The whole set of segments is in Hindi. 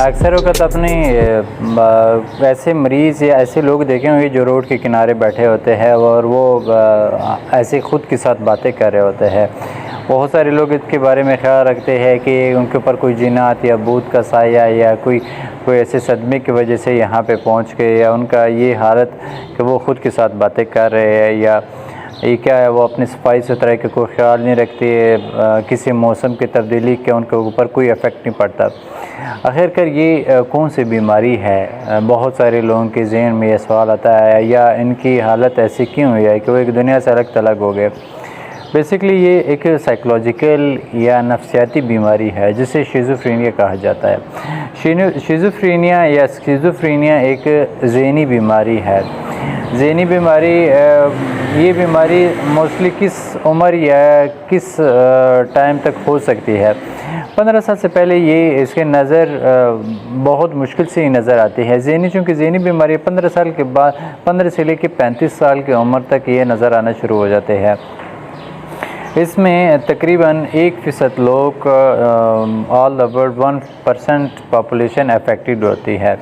अक्सर वक़्त अपने ऐसे मरीज़ या ऐसे लोग देखे होंगे जो रोड के किनारे बैठे होते हैं और वो ऐसे ख़ुद के साथ बातें कर रहे होते हैं। बहुत सारे लोग इसके बारे में ख़्याल रखते हैं कि उनके ऊपर कोई जिन्नात या भूत का साया या कोई ऐसे सदमे की वजह से यहाँ पे पहुँच गए, या उनका ये हालत कि वो ख़ुद के साथ बातें कर रहे हैं, या ये क्या है, वो अपनी सफाई सुथराई का कोई ख्याल नहीं रखती है, किसी मौसम की तब्दीली के उनके ऊपर कोई इफ़ेक्ट नहीं पड़ता। आखिरकार ये कौन सी बीमारी है? बहुत सारे लोगों के ज़हन में ये सवाल आता है, या इनकी हालत ऐसी क्यों हुई है कि वो एक दुनिया से अलग थलग हो गए। बेसिकली ये एक साइकोलॉजिकल या नफ्सियाती बीमारी है जिसे शिज़ोफ्रेनिया कहा जाता है। शिज़ोफ्रेनिया या स्किज़ोफ्रेनिया एक ज़हनी बीमारी है। ज़हनी बीमारी ये बीमारी मोस्टली किस उम्र या किस टाइम तक हो सकती है? 15 साल से पहले ये इसके नज़र बहुत मुश्किल से ही नज़र आती है। चूँकि ज़हनी बीमारी 15 साल के बाद 15 से लेकर 35 साल की उम्र तक ये नज़र आना शुरू हो जाते हैं। इसमें तकरीबन 1% लोग all the world 1% population affected होती है।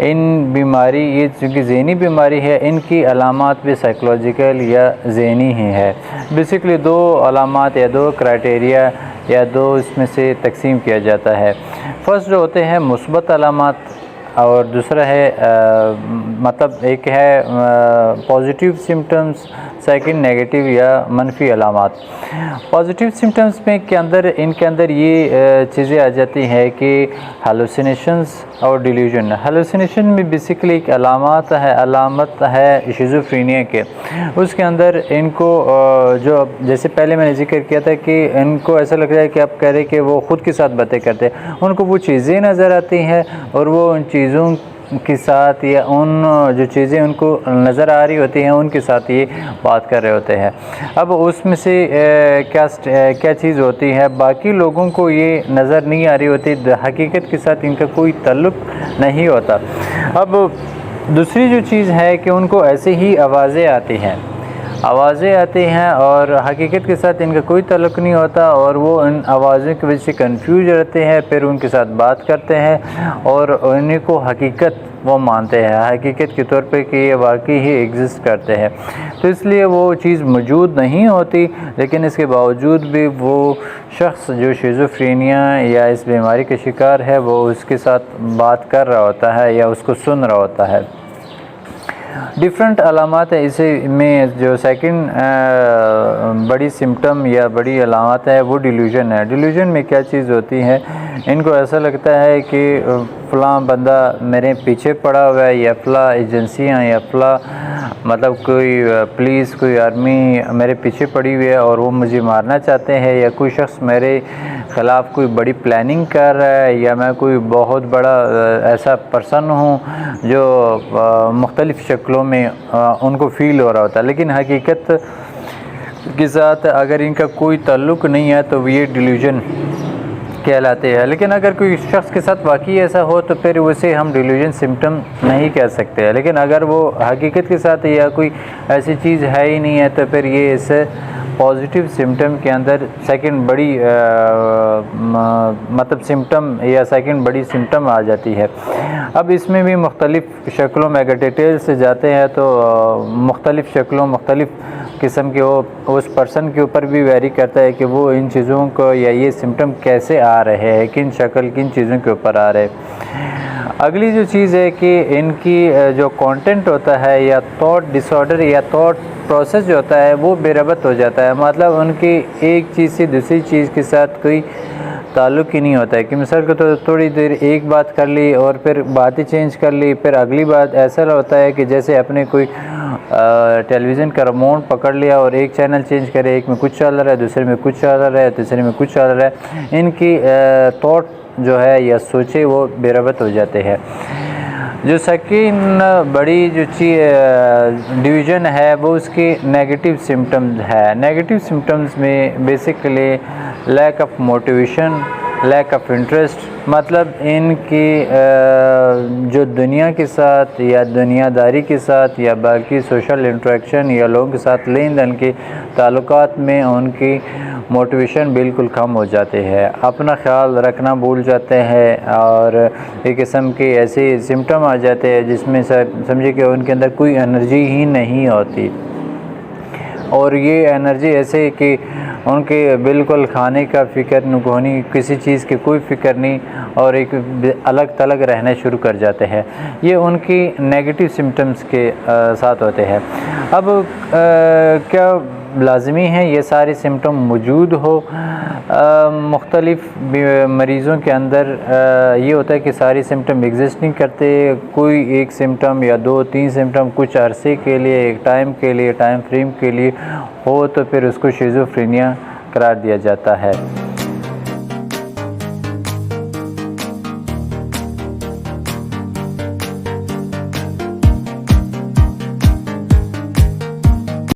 इन बीमारी ये चूँकि ज़हनी बीमारी है, इनकी अलामात भी साइकोलॉजिकल या ज़हनी ही है। बेसिकली दो अलामात या दो क्राइटेरिया या दो इसमें से तकसीम किया जाता है। फर्स्ट जो होते हैं मुस्बत अलामात, और दूसरा है मतलब एक है पॉजिटिव सिम्टम्स, सेकंड नेगेटिव या मनफी अलामात। पॉजिटिव सिम्टम्स में इनके अंदर ये चीज़ें आ जाती हैं कि हालुसिनेशंस और डिल्यूजन। हालुसिनेशन में बेसिकली एक अलामत है शिज़ोफ्रेनिया के। उसके अंदर इनको जो जैसे पहले मैंने जिक्र किया था कि इनको ऐसा लगता है कि आप कह रहे कि वो ख़ुद के साथ बातें करते हैं, उनको वो चीज़ें नज़र आती हैं और वो उन चीज़ों के साथ या उन जो चीज़ें उनको नज़र आ रही होती हैं उनके साथ ये बात कर रहे होते हैं। अब उसमें से क्या चीज़ होती है, बाकी लोगों को ये नज़र नहीं आ रही होती, हकीकत के साथ इनका कोई ताल्लुक़ नहीं होता। अब दूसरी जो चीज़ है कि उनको ऐसे ही आवाज़ें आती हैं और हकीकत के साथ इनका कोई ताल्लुक़ नहीं होता, और वो उन आवाज़ों की वजह से कंफ्यूज रहते हैं, फिर उनके साथ बात करते हैं और उन्हीं को हकीकत वो मानते हैं, हकीकत के तौर पे कि ये वाकई ही एग्ज़िस्ट करते हैं। तो इसलिए वो चीज़ मौजूद नहीं होती, लेकिन इसके बावजूद भी वो शख्स जो शिज़ोफ्रेनिया या इस बीमारी का शिकार है वो उसके साथ बात कर रहा होता है या उसको सुन रहा होता है। डिफरेंट अलामात है इसे में। जो सेकंड बड़ी सिम्टम या बड़ी अलामत है वो डिल्यूजन है। डिल्यूजन में क्या चीज़ होती है, इनको ऐसा लगता है कि फ़लाँ बंदा मेरे पीछे पड़ा हुआ है, या फ़लाँ एजेंसियाँ या फ़लाँ मतलब कोई पुलिस कोई आर्मी मेरे पीछे पड़ी हुई है और वो मुझे मारना चाहते हैं, या कोई शख्स मेरे ख़िलाफ़ कोई बड़ी प्लानिंग कर रहा है, या मैं कोई बहुत बड़ा ऐसा पर्सन हूँ जो मुख्तलिफ़ शक्लों में उनको फ़ील हो रहा होता है। लेकिन हकीकत के साथ अगर इनका कोई ताल्लुक़ नहीं है तो ये डिल्यूजन कहलाते हैं। लेकिन अगर कोई शख्स के साथ वाकई ऐसा हो तो फिर उसे हम डिल्यूजन सिम्टम नहीं कह सकते हैं। लेकिन अगर वो हकीकत के साथ या कोई ऐसी चीज़ है ही नहीं है तो फिर ये इसे पॉजिटिव सिम्टम के अंदर सेकंड बड़ी मतलब सिम्टम या सेकंड बड़ी सिम्टम आ जाती है। अब इसमें भी मुख्तलिफ़ शक्लों में अगर डिटेल से जाते हैं तो मुख्तलिफ़ शक्लों मुख्तलिफ़ किस्म के वो उस पर्सन के ऊपर भी वेरी करता है कि वो इन चीज़ों को या ये सिम्टम कैसे आ रहे हैं, किन चीज़ों के ऊपर आ रहे हैं। अगली जो चीज़ है कि इनकी जो कंटेंट होता है या थॉट डिसऑर्डर या थॉट प्रोसेस जो होता है वो बेरबत हो जाता है। मतलब उनकी एक चीज़ से दूसरी चीज़ के साथ कोई ताल्लुक़ ही नहीं होता है कि मिसाल को तो थोड़ी देर एक बात कर ली और फिर बात ही चेंज कर ली, फिर अगली बात ऐसा होता है कि जैसे अपने कोई टेलीविज़न का रिमोट पकड़ लिया और एक चैनल चेंज करे, एक में कुछ चल रहा है, दूसरे में कुछ चल रहा है, तीसरे में कुछ चल रहा है। इनकी थॉट जो है या सोचे वो बेरबत हो जाते हैं। जो सेकंड बड़ी जो डिवीज़न है वो उसकी नेगेटिव सिम्टम्स है। नेगेटिव सिम्टम्स में basically lack of motivation lack of interest, मतलब इनकी जो दुनिया के साथ या दुनियादारी के साथ या बाकी सोशल इंटरेक्शन या लोगों के साथ लेन देन के ताल्लुकात में उनकी मोटिवेशन बिल्कुल कम हो जाती है, अपना ख्याल रखना भूल जाते हैं और एक किस्म के ऐसे सिम्टम आ जाते हैं जिसमें समझिए कि उनके अंदर कोई एनर्जी ही नहीं होती। और ये एनर्जी ऐसे कि उनके बिल्कुल खाने का फ़िक्र नहीं, किसी चीज़ की कोई फ़िक्र नहीं और एक अलग थलग रहने शुरू कर जाते हैं। ये उनकी नेगेटिव सिम्टम्स के साथ होते हैं। अब क्या लाज़मी है ये सारे सिम्टम मौजूद हो? मुख्तलिफ़ मरीज़ों के अंदर ये होता है कि सारे सिम्टम एग्जिस्ट नहीं करते, कोई एक सिम्टम या 2-3 सिम्टम कुछ अरसे के लिए, एक टाइम के लिए, टाइम फ्रेम के लिए हो तो फिर उसको शिज़ोफ्रेनिया करार दिया जाता है।